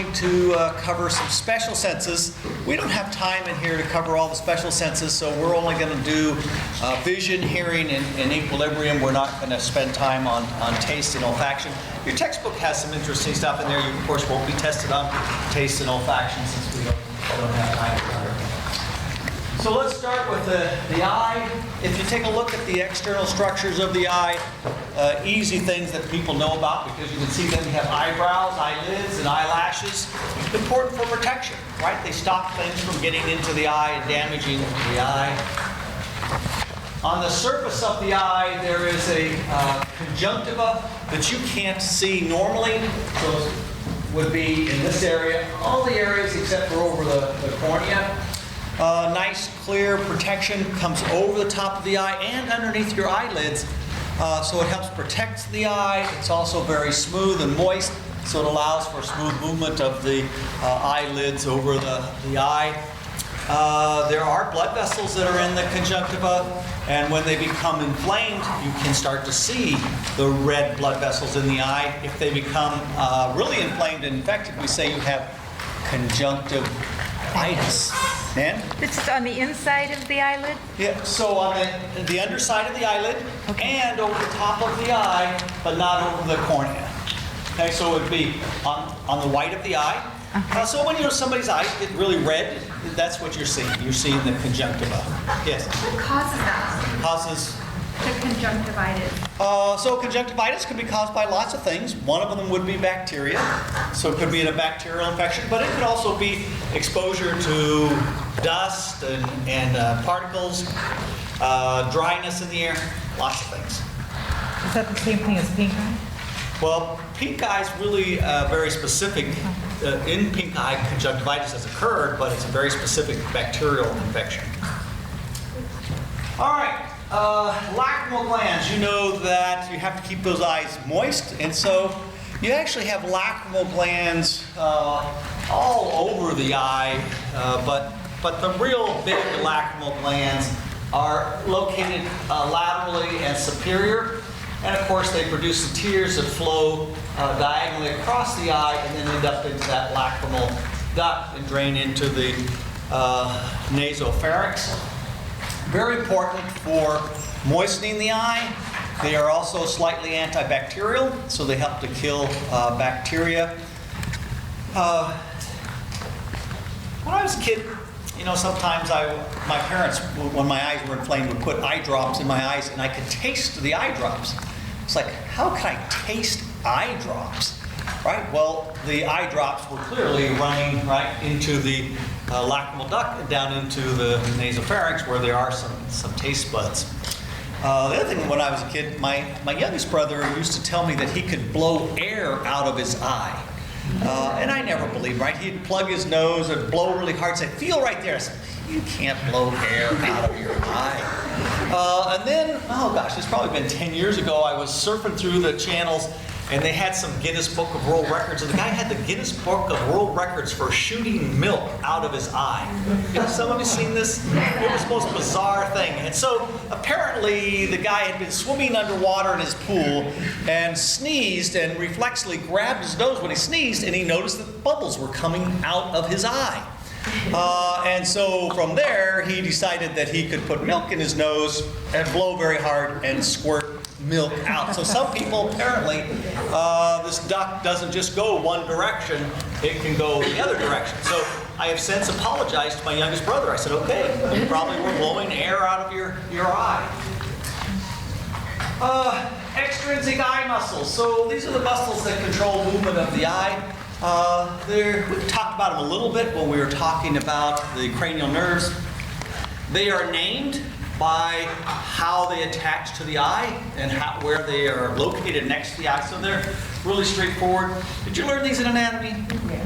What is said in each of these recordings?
going to cover some special senses. We don't have time in here to cover all the special senses, so we're only going to do vision, hearing, and equilibrium. We're not going to spend time on taste and olfaction. Your textbook has some interesting stuff in there. You, of course, won't be tested on taste and olfaction since we don't have time to cover. So let's start with the eye. If you take a look at the external structures of the eye, easy things that people know about because you can see them. You have eyebrows, eyelids, and eyelashes. Important for protection, right? They stop things from getting into the eye and damaging the eye. On the surface of the eye, there is a conjunctiva that you can't see normally. So it would be in this area, all the areas except for over the cornea. Nice clear protection comes over the top of the eye and underneath your eyelids, so it helps protect the eye. It's also very smooth and moist, so it allows for smooth movement of the eyelids over the eye. There are blood vessels that are in the conjunctiva, and when they become inflamed, you can start to see the red blood vessels in the eye. If they become really inflamed and infected, we say you have conjunctivitis. And? This is on the inside of the eyelid? Yeah, so on the underside of the eyelid, okay, and over the top of the eye, but not over the cornea. Okay, so it would be on the white of the eye. Okay. So when somebody's eyes get really red, that's what you're seeing. You're seeing the conjunctiva. Yes? What causes that? Causes the conjunctivitis. So conjunctivitis could be caused by lots of things. One of them would be bacteria. So it could be a bacterial infection, but it could also be exposure to dust and particles, dryness in the air, lots of things. Is that the same thing as pink eye? Well, pink eye is really very specific. In pink eye, conjunctivitis has occurred, but it's a very specific bacterial infection. All right. Lacrimal glands, you know that you have to keep those eyes moist, and so you actually have lacrimal glands all over the eye, but the real big lacrimal glands are located laterally and superior, and of course they produce the tears that flow diagonally across the eye and then end up into that lacrimal duct and drain into the nasopharynx. Very important for moistening the eye. They are also slightly antibacterial, so they help to kill bacteria. When I was a kid, sometimes my parents, when my eyes were inflamed, would put eye drops in my eyes, and I could taste the eye drops. It's like, how can I taste eye drops? Right? Well, the eye drops were clearly running right into the lacrimal duct and down into the nasopharynx where there are some taste buds. The other thing, when I was a kid, my youngest brother used to tell me that he could blow air out of his eye. And I never believed, right? He'd plug his nose and blow really hard and say, feel right there. I said, you can't blow air out of your eye. And then, oh gosh, it's probably been 10 years ago, I was surfing through the channels and they had some Guinness Book of World Records, and the guy had the Guinness Book of World Records for shooting milk out of his eye. Some of you seen this? It was the most bizarre thing. And so apparently the guy had been swimming underwater in his pool and sneezed and reflexively grabbed his nose when he sneezed, and he noticed that bubbles were coming out of his eye. And so from there, he decided that he could put milk in his nose and blow very hard and squirt milk out. So some people apparently, this duct doesn't just go one direction, it can go the other direction. So I have since apologized to my youngest brother. I said, okay, you probably were blowing air out of your eye. Extrinsic eye muscles. So these are the muscles that control movement of the eye. We talked about them a little bit when we were talking about the cranial nerves. They are named by how they attach to the eye and where they are located next to the eye. So they're really straightforward. Did you learn these in anatomy?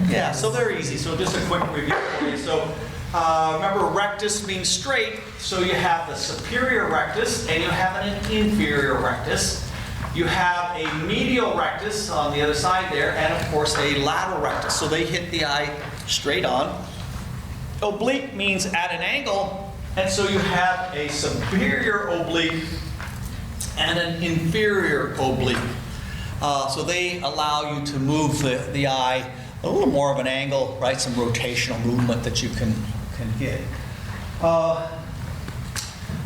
Yeah, so they're easy. So just a quick review for you. So remember, rectus means straight. So you have the superior rectus and you have an inferior rectus. You have a medial rectus on the other side there, and of course a lateral rectus. So they hit the eye straight on. Oblique means at an angle. And so you have a superior oblique and an inferior oblique. So they allow you to move the eye a little more of an angle, right? Some rotational movement that you can get.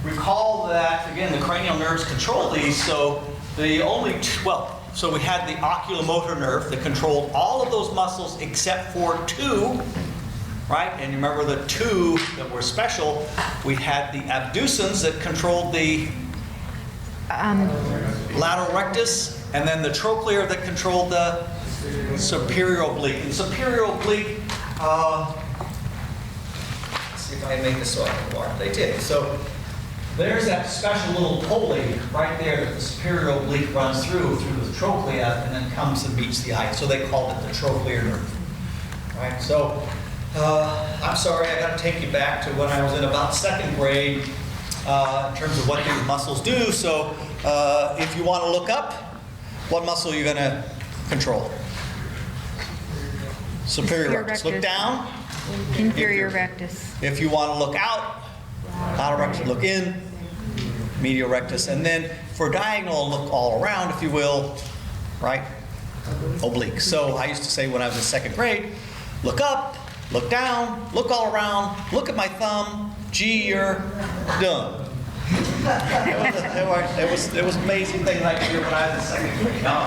Recall that, again, the cranial nerves control these, so the only, so we had the oculomotor nerve that controlled all of those muscles except for two, right? And you remember the two that were special, we had the abducens that controlled the lateral rectus, and then the trochlear that controlled the superior oblique. And superior oblique, let's see if I can make this so I can walk. They did. So there's that special little pulley right there that the superior oblique runs through the trochlea and then comes and meets the eye. So they called it the trochlear nerve. Right? So I'm sorry, I got to take you back to when I was in about 2nd grade in terms of what these muscles do. So if you want to look up, what muscle are you going to control? Superior rectus. Look down. Inferior rectus. If you want to look out, lateral rectus, look in, medial rectus. And then for diagonal, look all around, if you will, right? Oblique. So I used to say when I was in 2nd grade, look up, look down, look all around, look at my thumb, gee, you're done. It was amazing thing I could do when I was in 2nd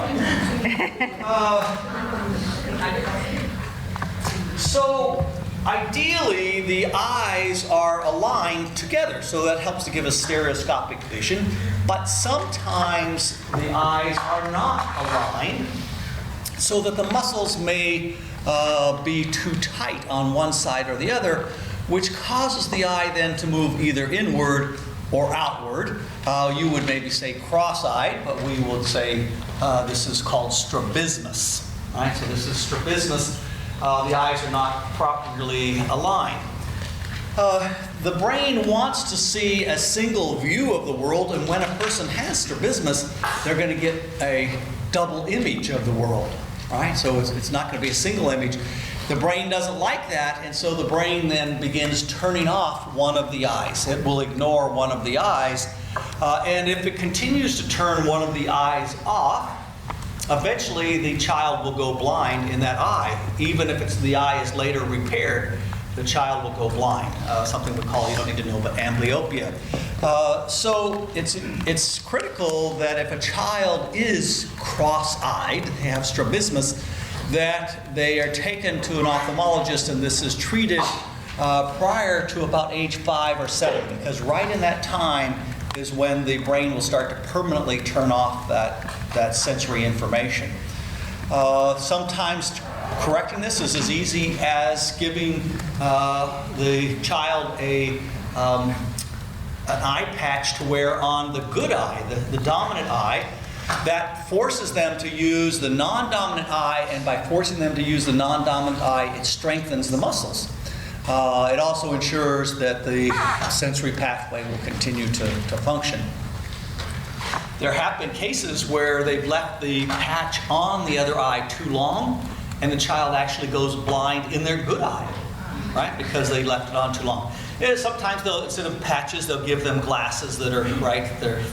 grade. So ideally, the eyes are aligned together, so that helps to give us stereoscopic vision. But sometimes the eyes are not aligned, so that the muscles may be too tight on one side or the other, which causes the eye then to move either inward or outward. You would maybe say cross-eyed, but we would say this is called strabismus. Right? So this is strabismus. The eyes are not properly aligned. The brain wants to see a single view of the world, and when a person has strabismus, they're going to get a double image of the world. Right? So it's not going to be a single image. The brain doesn't like that, and so the brain then begins turning off one of the eyes. It will ignore one of the eyes, and if it continues to turn one of the eyes off, eventually the child will go blind in that eye. Even if the eye is later repaired, the child will go blind. Something we call, you don't need to know, but amblyopia. So it's critical that if a child is cross-eyed, they have strabismus, that they are taken to an ophthalmologist, and this is treated prior to about age 5 or 7, because right in that time is when the brain will start to permanently turn off that sensory information. Sometimes correcting this is as easy as giving the child an eye patch to wear on the good eye, the dominant eye. That forces them to use the non-dominant eye, and by forcing them to use the non-dominant eye, it strengthens the muscles. It also ensures that the sensory pathway will continue to function. There have been cases where they've left the patch on the other eye too long, and the child actually goes blind in their good eye, right? Because they left it on too long. Sometimes instead of patches, they'll give them glasses that are right. They're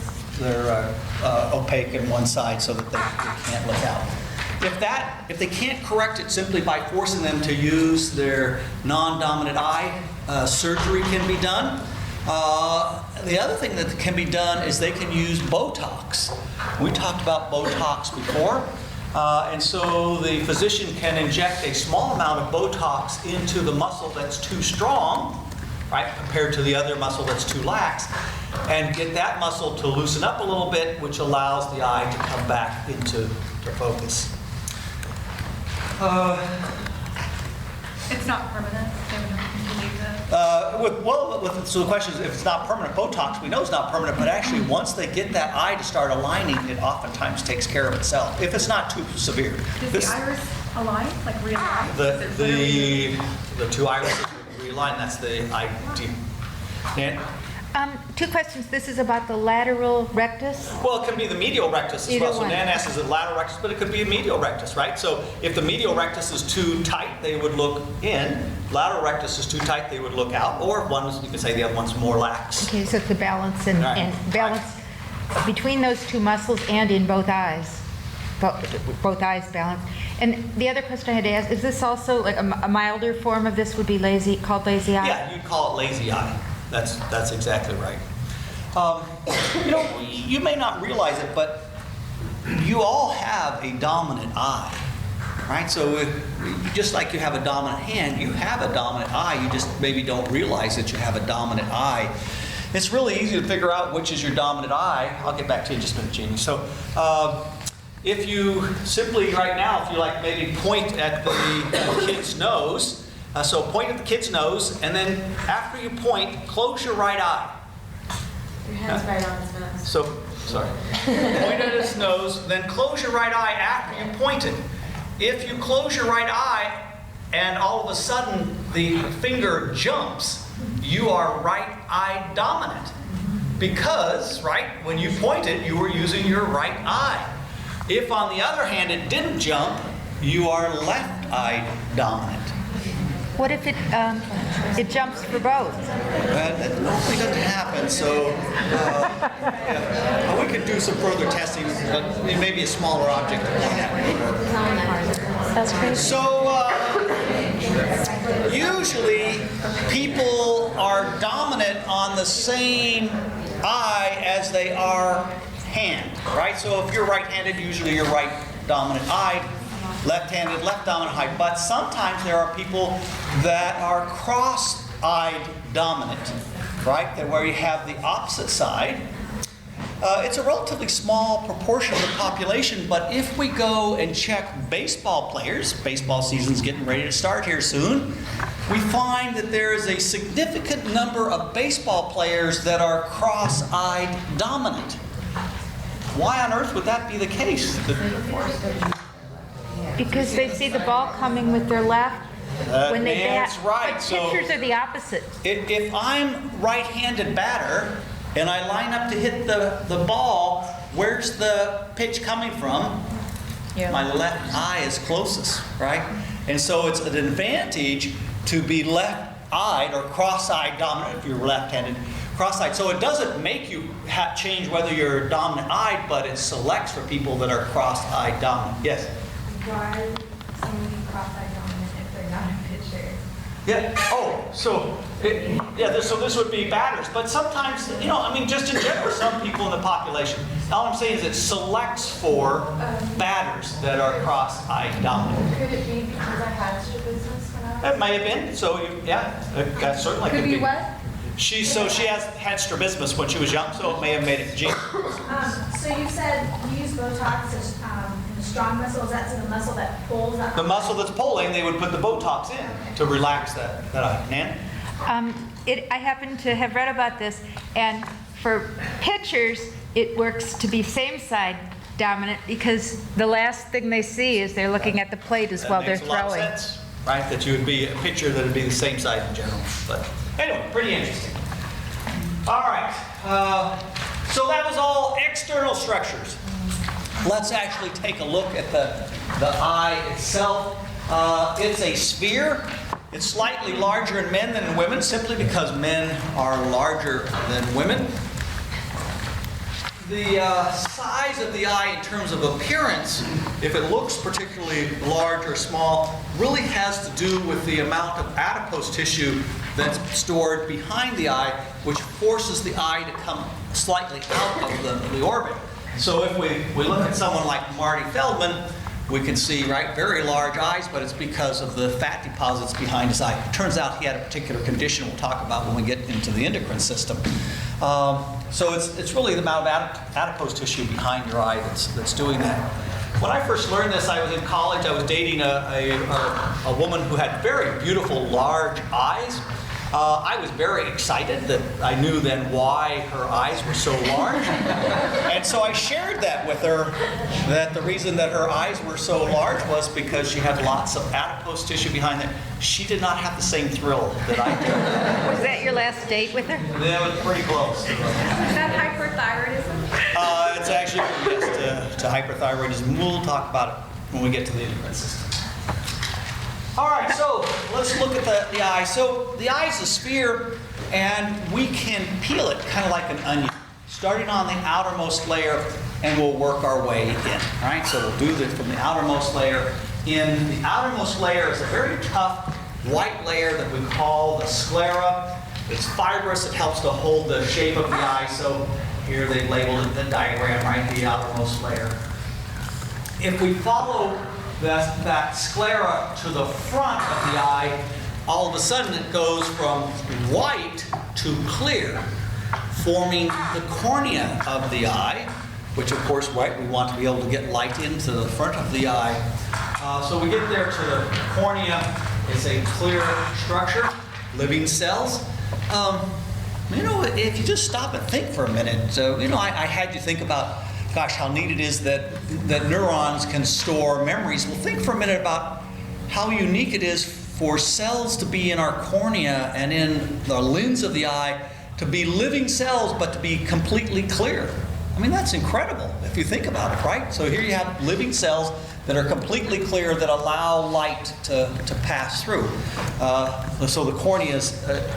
opaque in one side so that they can't look out. If they can't correct it simply by forcing them to use their non-dominant eye, surgery can be done. The other thing that can be done is they can use botox. We talked about botox before. And so the physician can inject a small amount of botox into the muscle that's too strong, right, compared to the other muscle that's too lax, and get that muscle to loosen up a little bit, which allows the eye to come back into focus. It's not permanent. They would have to continue So the question is, if it's not permanent, Botox we know is not permanent, but actually once they get that eye to start aligning, it oftentimes takes care of itself, if it's not too severe. Does the iris align, like realign? The two irises realign, that's the idea. Dan? 2 questions. This is about the lateral rectus. Well, it can be the medial rectus as Either well. So one. Nan asks, is it lateral rectus? But it could be a medial rectus, right? So if the medial rectus is too tight, they would look in. Lateral rectus is too tight, they would look out. Or if one is, you could say the other one's more lax. Okay, so it's the balance and Right. balance between those 2 muscles and in both eyes. both eyes balanced. And the other question I had to ask, is this also like a milder form of this would be called lazy eye? Yeah, you'd call it lazy eye. That's exactly right. You may not realize it, but you all have a dominant eye, right? So just like you have a dominant hand, you have a dominant eye. You just maybe don't realize that you have a dominant eye. It's really easy to figure out which is your dominant eye. I'll get back to you in just a minute, Jamie. So if you simply right now, if you like maybe point at the kid's nose, so point at the kid's nose, and then after you point, close your right eye. Your hand's right on his nose. So, sorry. Point at his nose, then close your right eye after you pointed. If you close your right eye and all of a sudden the finger jumps, you are right eye dominant. Because, right, when you pointed, you were using your right eye. If, on the other hand, it didn't jump, you are left eye dominant. What if it jumps for both? That normally doesn't happen, so we could do some further testing, but maybe a smaller object to point at. That's crazy. So usually people are dominant on the same eye as they are hand, right? So if you're right-handed, usually you're right dominant eye. Left-handed, left dominant eye. But sometimes there are people that are cross-eyed dominant, right? That where you have the opposite side. It's a relatively small proportion of the population, but if we go and check baseball players, baseball season's getting ready to start here soon, we find that there is a significant number of baseball players that are cross-eyed dominant. Why on earth would that be the case? Because they see the ball coming with their left when they bat. That's right. But So pitchers are the opposite. if I'm right-handed batter and I line up to hit the ball, where's the pitch coming from? Yeah. My left eye is closest, right? And so it's an advantage to be left-eyed or cross-eyed dominant if you're left-handed. Cross-eyed. So it doesn't make you change whether you're dominant-eyed, but it selects for people that are cross-eyed dominant. Yes? Why someone be cross-eyed dominant if they're not a pitcher? Yeah. Oh, so so this would be batters, but sometimes, just in general, some people in the population. All I'm saying is it selects for batters that are cross-eyed dominant. Could it be because I had strabismus when I was? That may have been. So that certainly could be. Could be what? She has had strabismus when she was young, so it may have made it gene. So you said you use Botox in the strong muscle. Is that the muscle that pulls up? The muscle that's pulling, they would put the Botox in to relax that eye. Nan? I happen to have read about this, and for pitchers, it works to be same side dominant because the last thing they see is they're looking at the plate as while they're That makes a lot of throwing. sense, right? That you would be a pitcher that would be the same side in general. But anyway, pretty interesting. All right. So that was all external structures. Let's actually take a look at the eye itself. It's a sphere. It's slightly larger in men than in women, simply because men are larger than women. The size of the eye in terms of appearance, if it looks particularly large or small, really has to do with the amount of adipose tissue that's stored behind the eye, which forces the eye to come slightly out of the orbit. So if we look at someone like Marty Feldman, we can see, right, very large eyes, but it's because of the fat deposits behind his eye. It turns out he had a particular condition we'll talk about when we get into the endocrine system. So it's really the amount of adipose tissue behind your eye that's doing that. When I first learned this, I was in college. I was dating a woman who had very beautiful, large eyes. I was very excited that I knew then why her eyes were so large. And so I shared that with her, that the reason that her eyes were so large was because she had lots of adipose tissue behind it. She did not have the same thrill that I did. Was that your last date with her? That was pretty close. Is that hyperthyroidism? It's actually, yes, to hyperthyroidism. We'll talk about it when we get to the endocrine system. All right, so let's look at the eye. So the eye is a sphere, and we can peel it kind of like an onion, starting on the outermost layer and we'll work our way in. All right, so we'll do this from the outermost layer. In the outermost layer is a very tough white layer that we call the sclera. It's fibrous. It helps to hold the shape of the eye. So here they labeled it the diagram, right? The outermost layer. If we follow that sclera to the front of the eye, all of a sudden it goes from white to clear, forming the cornea of the eye, which of course, right, we want to be able to get light into the front of the eye. So we get there to the cornea. It's a clear structure, living cells. You know, if you just stop and think for a minute, you know, I had you think about, gosh, how neat it is that neurons can store memories. Well, think for a minute about how unique it is for cells to be in our cornea and in the lens of the eye, to be living cells, but to be completely clear. I mean, that's incredible if you think about it, right? So here you have living cells that are completely clear, that allow light to pass through. So the cornea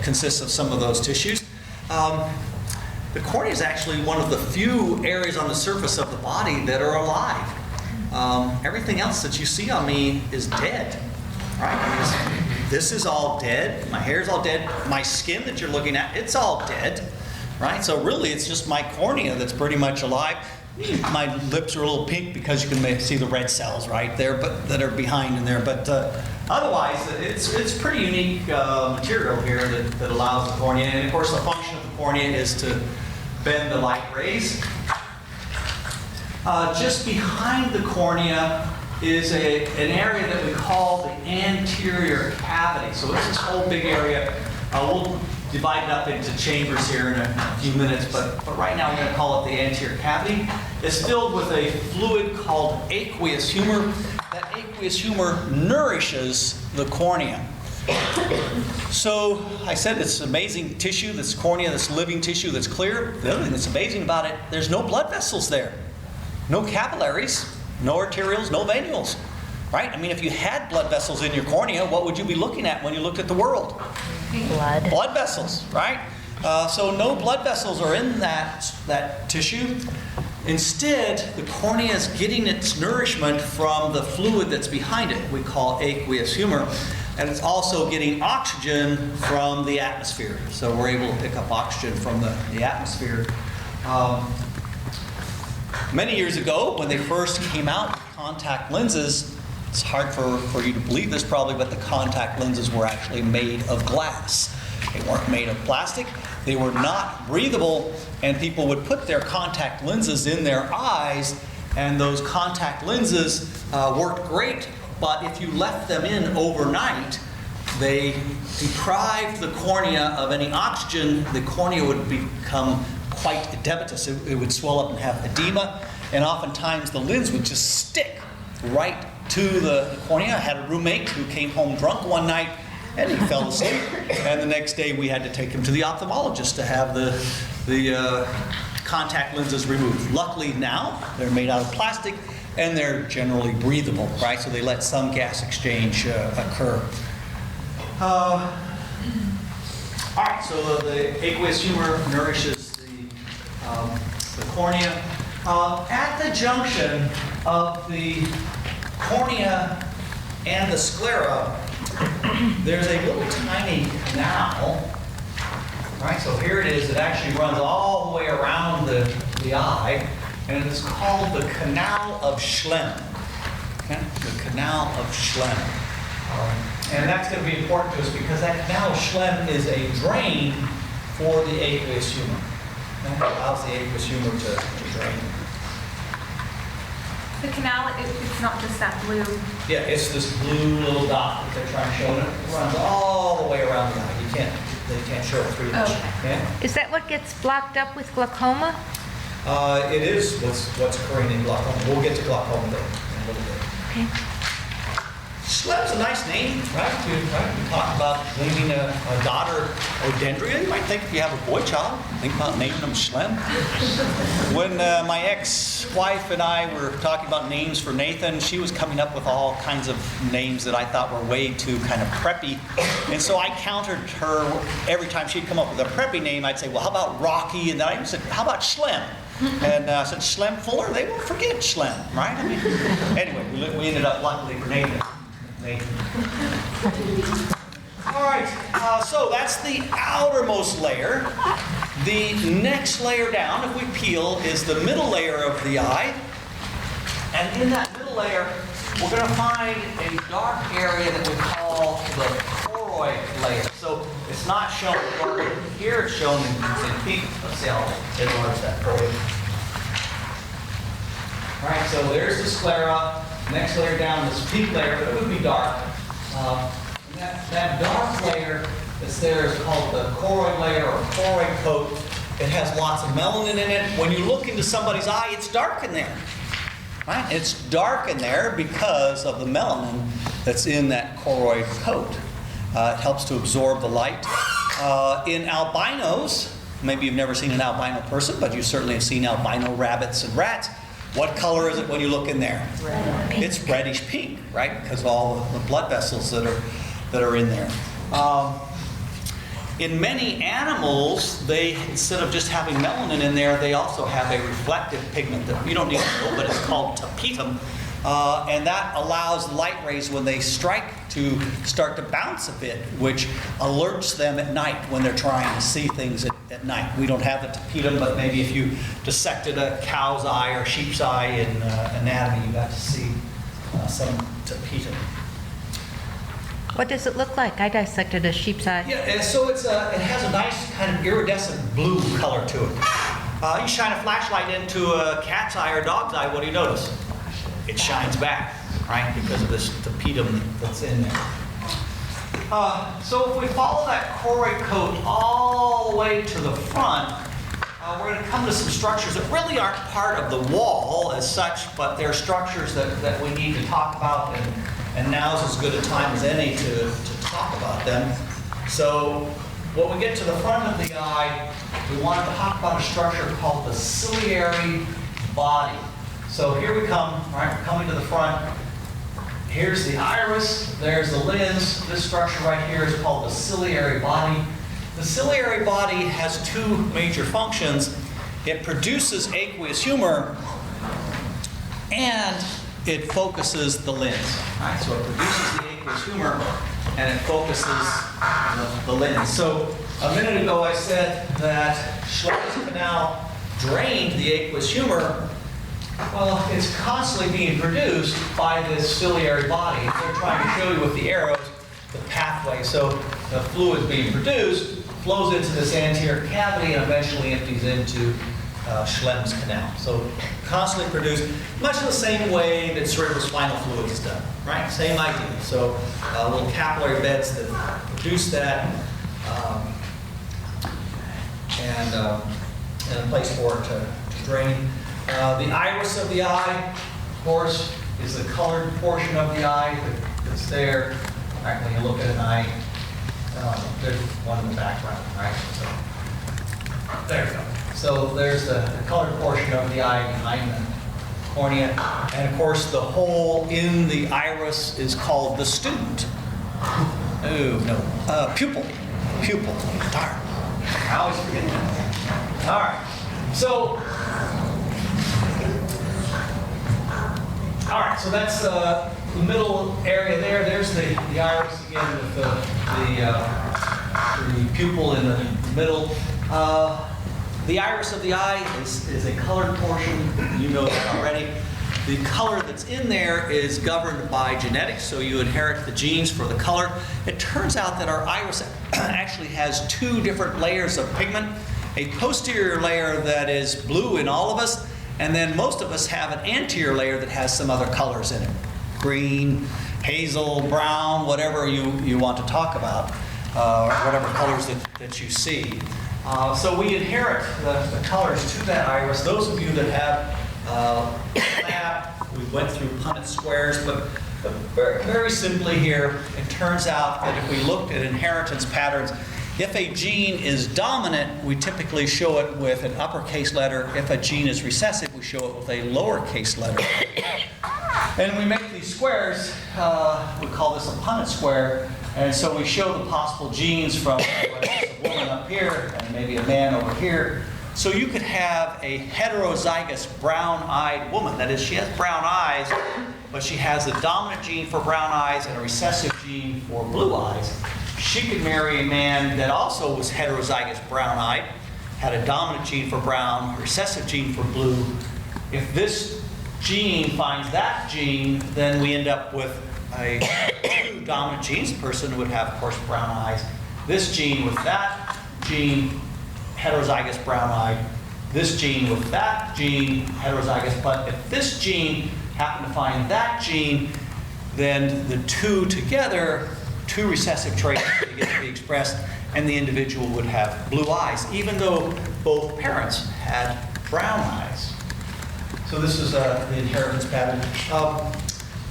consists of some of those tissues. The cornea is actually one of the few areas on the surface of the body that are alive. Everything else that you see on me is dead, right? This is all dead. My hair's all dead. My skin that you're looking at, it's all dead, right? So really, it's just my cornea that's pretty much alive. My lips are a little pink because you can see the red cells right there, but that are behind in there. But otherwise, it's pretty unique material here that allows the cornea. And of course, the function of the cornea is to bend the light rays. Just behind the cornea is an area that we call the anterior cavity. So this whole big area. We'll divide it up into chambers here in a few minutes, but right now we're going to call it the anterior cavity. It's filled with a fluid called aqueous humor. That aqueous humor nourishes the cornea. So I said it's amazing tissue, this cornea, this living tissue that's clear. The other thing that's amazing about it, there's no blood vessels there. No capillaries, no arterioles, no venules. Right? I mean, if you had blood vessels in your cornea, what would you be looking at when you looked at the world? Blood. Blood vessels, right? So no blood vessels are in that tissue. Instead, the cornea is getting its nourishment from the fluid that's behind it, we call aqueous humor. And it's also getting oxygen from the atmosphere. So we're able to pick up oxygen from the atmosphere. Many years ago, when they first came out with contact lenses, it's hard for you to believe this probably, but the contact lenses were actually made of glass. They weren't made of plastic. They were not breathable, and people would put their contact lenses in their eyes, and those contact lenses worked great, but if you left them in overnight, they deprived the cornea of any oxygen. The cornea would become quite edematous. It would swell up and have edema, and oftentimes the lens would just stick right to the cornea. I had a roommate who came home drunk one night and he fell asleep, and the next day we had to take him to the ophthalmologist to have the contact lenses removed. Luckily now they're made out of plastic and they're generally breathable, right? So they let some gas exchange occur. All right, so the aqueous humor nourishes the cornea. At the junction of the cornea and the sclera, there's a little tiny canal, right? So here it is. It actually runs all the way around the eye, and it's called the canal of Schlemm. Okay? The canal of Schlemm. And that's going to be important to us because that canal of Schlemm is a drain for the aqueous humor. It allows the aqueous humor to drain. The canal, it's not just that blue. Yeah, it's this blue little dot that they're trying to show. It runs all the way around the eye. They can't show it through this. Okay? Is that what gets blocked up with glaucoma? It is what's occurring in glaucoma. We'll get to glaucoma though in a little bit. Okay. Schlemm's a nice name, right? We talk about naming a daughter Odendria. You might think if you have a boy child, think about naming them Schlemm. When my ex-wife and I were talking about names for Nathan, she was coming up with all kinds of names that I thought were way too kind of preppy. And so I countered her every time she'd come up with a preppy name. I'd say, well, how about Rocky? And then I said, how about Schlemm? And since Schlemm Fuller, they won't forget Schlemm, right? I mean, anyway, we ended up luckily for Nathan. All right, so that's the outermost layer. The next layer down, if we peel, is the middle layer of the eye. And in that middle layer, we're going to find a dark area that we call the choroid layer. So it's not shown here, it's shown in pink. Let's see how enlarge that for you. All right, so there's the sclera. Next layer down, this pink layer, but it would be dark. That dark layer that's there is called the choroid layer or choroid coat. It has lots of melanin in it. When you look into somebody's eye, it's dark in there. Right? It's dark in there because of the melanin that's in that choroid coat. It helps to absorb the light. In albinos, maybe you've never seen an albino person, but you certainly have seen albino rabbits and rats. What color is it when you look in there? It's reddish pink, right? Because of all the blood vessels that are in there. In many animals, they, instead of just having melanin in there, they also have a reflective pigment that you don't need to know, but it's called tapetum. And that allows light rays when they strike to start to bounce a bit, which alerts them at night when they're trying to see things at night. We don't have the tapetum, but maybe if you dissected a cow's eye or sheep's eye in anatomy, you got to see some tapetum. What does it look like? I dissected a sheep's eye. Yeah, so it has a nice kind of iridescent blue color to it. You shine a flashlight into a cat's eye or dog's eye, what do you notice? It shines back, right? Because of this tapetum that's in there. So if we follow that choroid coat all the way to the front, we're going to come to some structures that really aren't part of the wall as such, but they're structures that we need to talk about, and now's as good a time as any to talk about them. So when we get to the front of the eye, we want to talk about a structure called the ciliary body. So here we come, right? We're coming to the front. Here's the iris, there's the lens. This structure right here is called the ciliary body. The ciliary body has two major functions. It produces aqueous humor and it focuses the lens. Right? So it produces the aqueous humor and it focuses the lens. So a minute ago I said that Schlemm's canal drained the aqueous humor. Well, it's constantly being produced by this ciliary body. They're trying to show you with the arrows the pathway. So the fluid being produced flows into this anterior cavity and eventually empties into Schlemm's canal. So constantly produced, much the same way that cerebrospinal fluid is done, right? Same idea. So little capillary beds that produce that and a place for it to drain. The iris of the eye, of course, is the colored portion of the eye that's there. Right, when you look at an eye, there's one in the background, right? So there you go. So there's the colored portion of the eye behind the cornea. And of course, the hole in the iris is called the student. Oh, no. Pupil. Pupil. Darn. I always forget that. All right. So, all right, so that's the middle area there. There's the iris again with the pupil in the middle. The iris of the eye is a colored portion. You know that already. The color that's in there is governed by genetics, so you inherit the genes for the color. It turns out that our iris actually has two different layers of pigment. A posterior layer that is blue in all of us, and then most of us have an anterior layer that has some other colors in it. Green, hazel, brown, whatever you want to talk about, whatever colors that you see. So we inherit the colors to that iris. Those of you that have lab, we went through Punnett squares, but very, very simply here, it turns out that if we looked at inheritance patterns, if a gene is dominant, we typically show it with an uppercase letter. If a gene is recessive, we show it with a lowercase letter. And we make these squares, we call this a Punnett square, and so we show the possible genes from a woman up here and maybe a man over here So you could have a heterozygous brown-eyed woman. That is, she has brown eyes, but she has the dominant gene for brown eyes and a recessive gene for blue eyes. She could marry a man that also was heterozygous brown-eyed, had a dominant gene for brown, a recessive gene for blue. If this gene finds that gene, then we end up with two dominant genes. The person would have, of course, brown eyes. This gene with that gene, heterozygous brown-eyed. This gene with that gene, heterozygous. But if this gene happened to find that gene, then the two together, two recessive traits get to be expressed, and the individual would have blue eyes, even though both parents had brown eyes. So this is the inheritance pattern.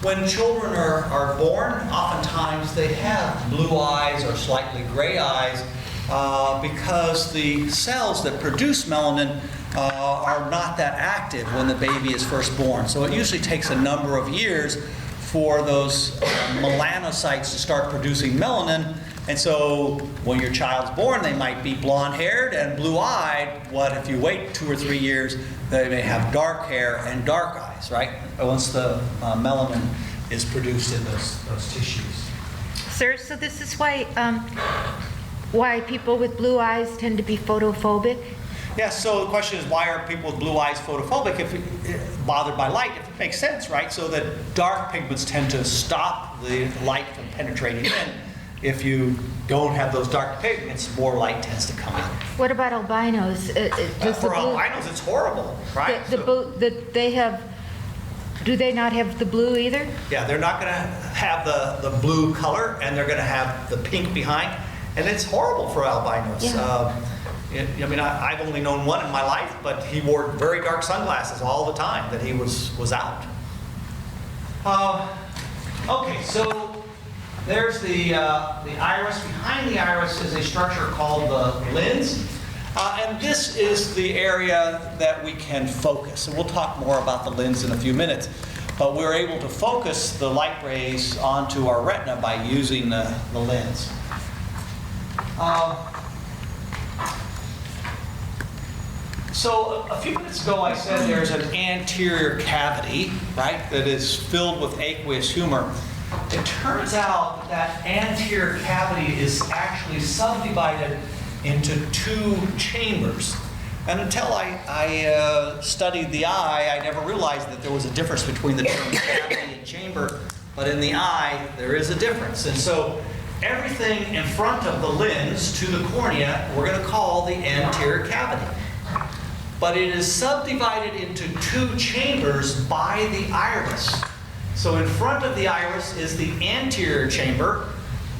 When children are born, oftentimes they have blue eyes or slightly gray eyes because the cells that produce melanin are not that active when the baby is first born. So it usually takes a number of years for those melanocytes to start producing melanin. And so when your child's born, they might be blonde-haired and blue-eyed. What if you wait 2 or 3 years, they may have dark hair and dark eyes, right? Once the melanin is produced in those tissues. Sir, so this is why people with blue eyes tend to be photophobic? Yeah, so the question is, why are people with blue eyes photophobic if bothered by light? If it makes sense, right? So that dark pigments tend to stop the light from penetrating in. If you don't have those dark pigments, more light tends to come in. What about albinos? For albinos, it's horrible, right? Do they not have the blue either? Yeah, they're not going to have the blue color, and they're going to have the pink behind, and it's horrible for albinos. Yeah. I've only known one in my life, but he wore very dark sunglasses all the time that he was out. Okay, so there's the iris. Behind the iris is a structure called the lens. And this is the area that we can focus. And we'll talk more about the lens in a few minutes. But we're able to focus the light rays onto our retina by using the lens. So a few minutes ago I said there's an anterior cavity, right, that is filled with aqueous humor. It turns out that anterior cavity is actually subdivided into 2 chambers. And until I studied the eye, I never realized that there was a difference between the terms cavity and chamber. But in the eye, there is a difference. And so everything in front of the lens to the cornea, we're going to call the anterior cavity. But it is subdivided into 2 chambers by the iris. So in front of the iris is the anterior chamber.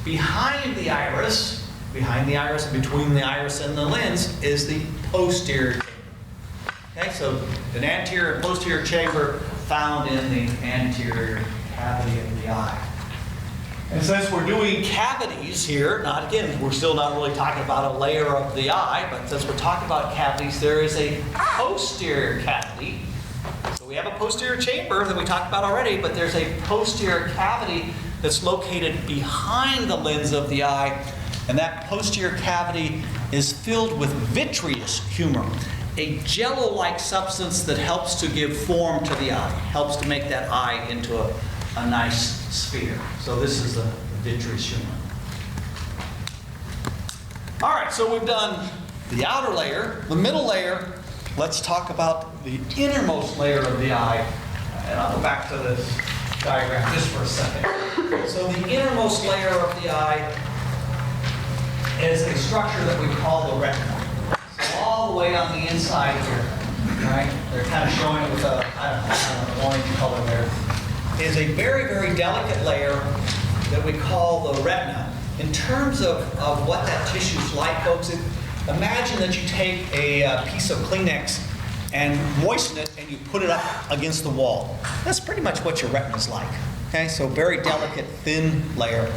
Behind the iris and between the iris and the lens is the posterior chamber. Okay, so an anterior and posterior chamber found in the anterior cavity of the eye. And since we're doing cavities here, we're still not really talking about a layer of the eye, but since we're talking about cavities, there is a posterior cavity. So we have a posterior chamber that we talked about already, but there's a posterior cavity that's located behind the lens of the eye. And that posterior cavity is filled with vitreous humor, a jello-like substance that helps to give form to the eye, helps to make that eye into a nice sphere. So this is the vitreous humor. All right, so we've done the outer layer, the middle layer. Let's talk about the innermost layer of the eye. And I'll go back to this diagram just for a second. So the innermost layer of the eye is a structure that we call the retina. So all the way on the inside here, right? They're kind of showing it with a, orange color there. Is a very, very delicate layer that we call the retina. In terms of what that tissue is like, folks, imagine that you take a piece of Kleenex and moisten it and you put it up against the wall. That's pretty much what your retina is like. Okay, so very delicate, thin layer.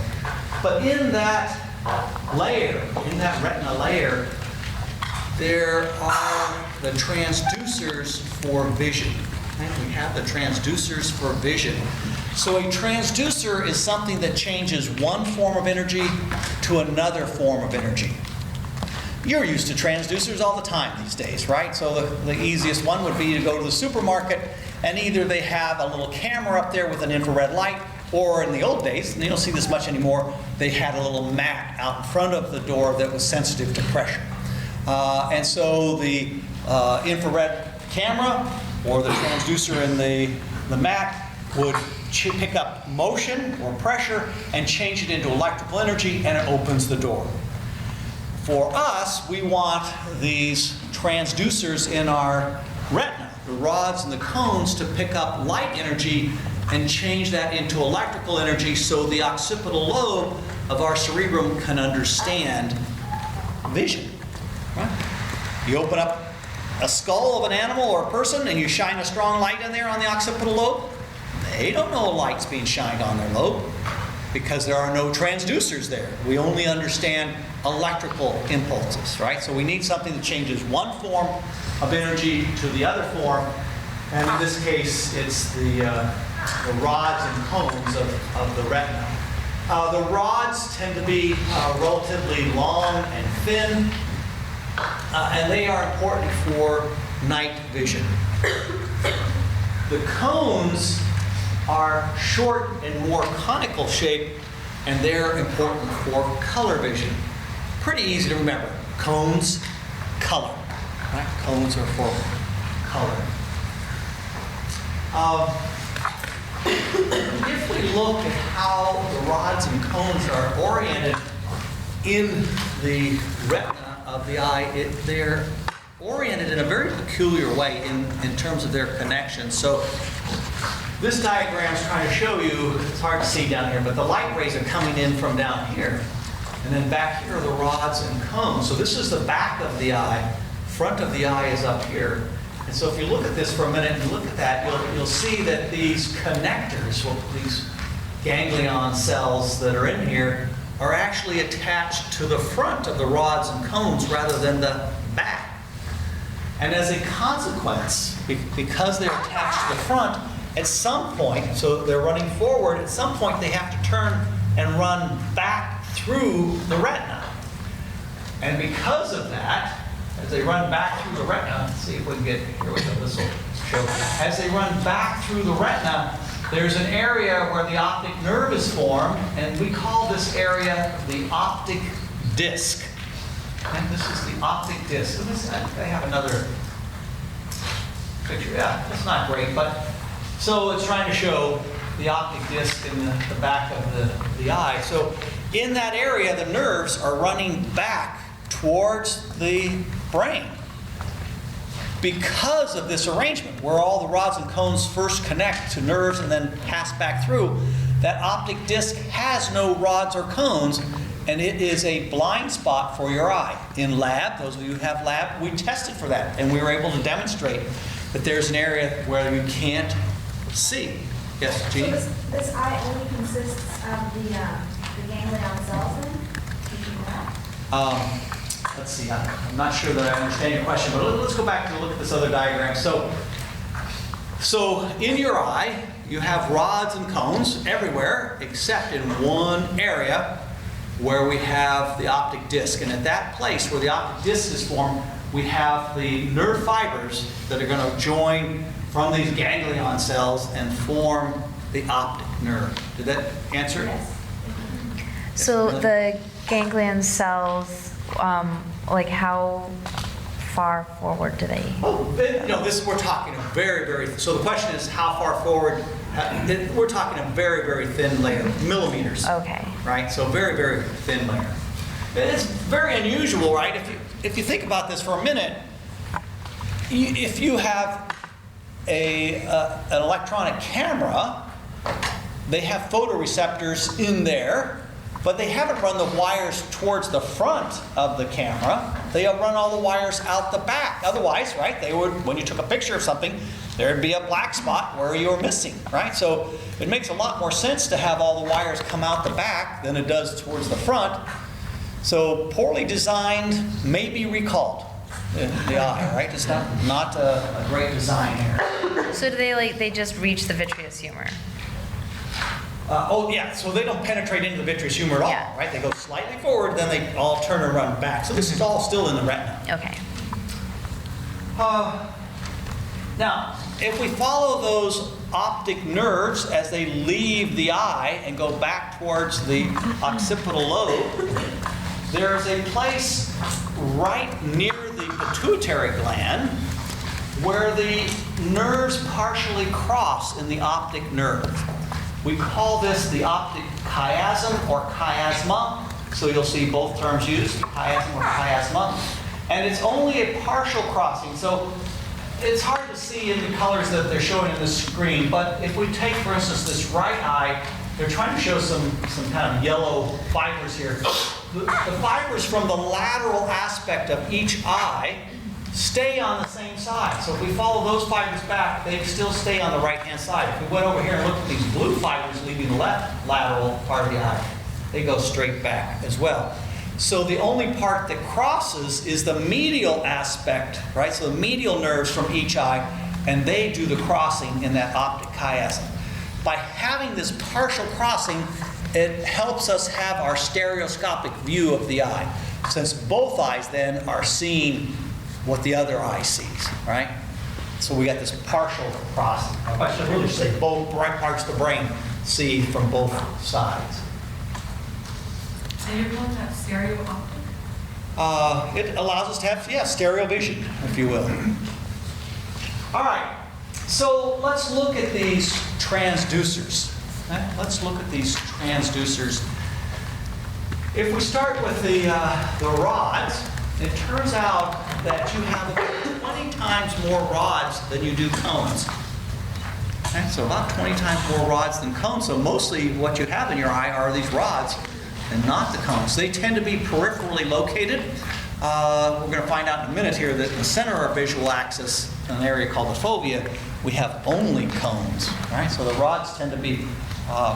But in that layer, in that retina layer, there are the transducers for vision. Okay? We have the transducers for vision. So a transducer is something that changes one form of energy to another form of energy. You're used to transducers all the time these days, right? So the easiest one would be to go to the supermarket, and either they have a little camera up there with an infrared light, or in the old days, and you don't see this much anymore, they had a little mat out in front of the door that was sensitive to pressure. And so the infrared camera or the transducer in the mat would pick up motion or pressure and change it into electrical energy, and it opens the door. For us, we want these transducers in our retina, the rods and the cones, to pick up light energy and change that into electrical energy so the occipital lobe of our cerebrum can understand vision. Right? You open up a skull of an animal or a person and you shine a strong light in there on the occipital lobe, they don't know a light's being shined on their lobe because there are no transducers there. We only understand electrical impulses, right? So we need something that changes one form of energy to the other form, and in this case, it's the rods and cones of the retina. The rods tend to be relatively long and thin, and they are important for night vision. The cones are short and more conical shape, and they're important for color vision. Pretty easy to remember. Cones, color. Right? Cones are for color. If we look at how the rods and cones are oriented in the retina of the eye, they're oriented in a very peculiar way in terms of their connections. So this diagram is trying to show you, it's hard to see down here, but the light rays are coming in from down here. And then back here are the rods and cones. So this is the back of the eye. Front of the eye is up here. And so if you look at this for a minute and look at that, you'll see that these connectors, these ganglion cells that are in here, are actually attached to the front of the rods and cones rather than the back. And as a consequence, because they're attached to the front, at some point, so they're running forward, at some point they have to turn and run back through the retina. And because of that, as they run back through the retina, let's see if we can get, here we go, this will show. As they run back through the retina, there's an area where the optic nerve is formed, and we call this area the optic disc. And this is the optic disc. And this, they have another picture. Yeah, that's not great, but so it's trying to show the optic disc in the back of the eye. So in that area, the nerves are running back towards the brain. Because of this arrangement, where all the rods and cones first connect to nerves and then pass back through, that optic disc has no rods or cones, and it is a blind spot for your eye. In lab, those of you who have lab, we tested for that, and we were able to demonstrate that there's an area where you can't see. Yes, Jeannie? So this eye only consists of the ganglion cells then? Did you know that? Let's see, I'm not sure that I understand your question, but let's go back and look at this other diagram. So in your eye, you have rods and cones everywhere except in one area where we have the optic disc. And at that place where the optic disc is formed, we have the nerve fibers that are going to join from these ganglion cells and form the optic nerve. Did that answer? Yes. So the ganglion cells, like how far forward do they? Oh, this we're talking a very, very. So the question is, how far forward? We're talking a very, very thin layer, millimeters. Okay. Right. So very, very thin layer. And it's very unusual, right? If you think about this for a minute, if you have an electronic camera, they have photoreceptors in there. But they haven't run the wires towards the front of the camera. They have run all the wires out the back. Otherwise, right, they would, when you took a picture of something, there'd be a black spot where you were missing, right? So it makes a lot more sense to have all the wires come out the back than it does towards the front. So poorly designed, may be recalled in the eye, right? It's not a great design here. So do they just reach the vitreous humor? Oh, yeah, so they don't penetrate into the vitreous humor at all, Yeah. right? They go slightly forward, then they all turn and run back. So this is all still in the retina. Okay. Now, if we follow those optic nerves as they leave the eye and go back towards the occipital lobe, there's a place right near the pituitary gland where the nerves partially cross in the optic nerve. We call this the optic chiasm or chiasma. So you'll see both terms used, chiasm or chiasma. And it's only a partial crossing. So it's hard to see in the colors that they're showing in the screen. But if we take, for instance, this right eye, they're trying to show some kind of yellow fibers here. The fibers from the lateral aspect of each eye stay on the same side. So if we follow those fibers back, they still stay on the right-hand side. If we went over here and looked at these blue fibers leaving the left lateral part of the eye, they go straight back as well. So the only part that crosses is the medial aspect, right? So the medial nerves from each eye, and they do the crossing in that optic chiasm. By having this partial crossing, it helps us have our stereoscopic view of the eye, since both eyes then are seeing what the other eye sees, right? So we got this partial crossing. I should really say both right parts of the brain see from both sides. So you're calling that stereo optic? It allows us to have, yeah, stereo vision, if you will. All right, so let's look at these transducers. Okay? Let's look at these transducers. If we start with the rods, it turns out that you have about 20 times more rods than you do cones. Okay? So about 20 times more rods than cones. So mostly what you have in your eye are these rods and not the cones. They tend to be peripherally located. We're going to find out in a minute here that in the center of our visual axis, in an area called the fovea, we have only cones. Right? So the rods tend to be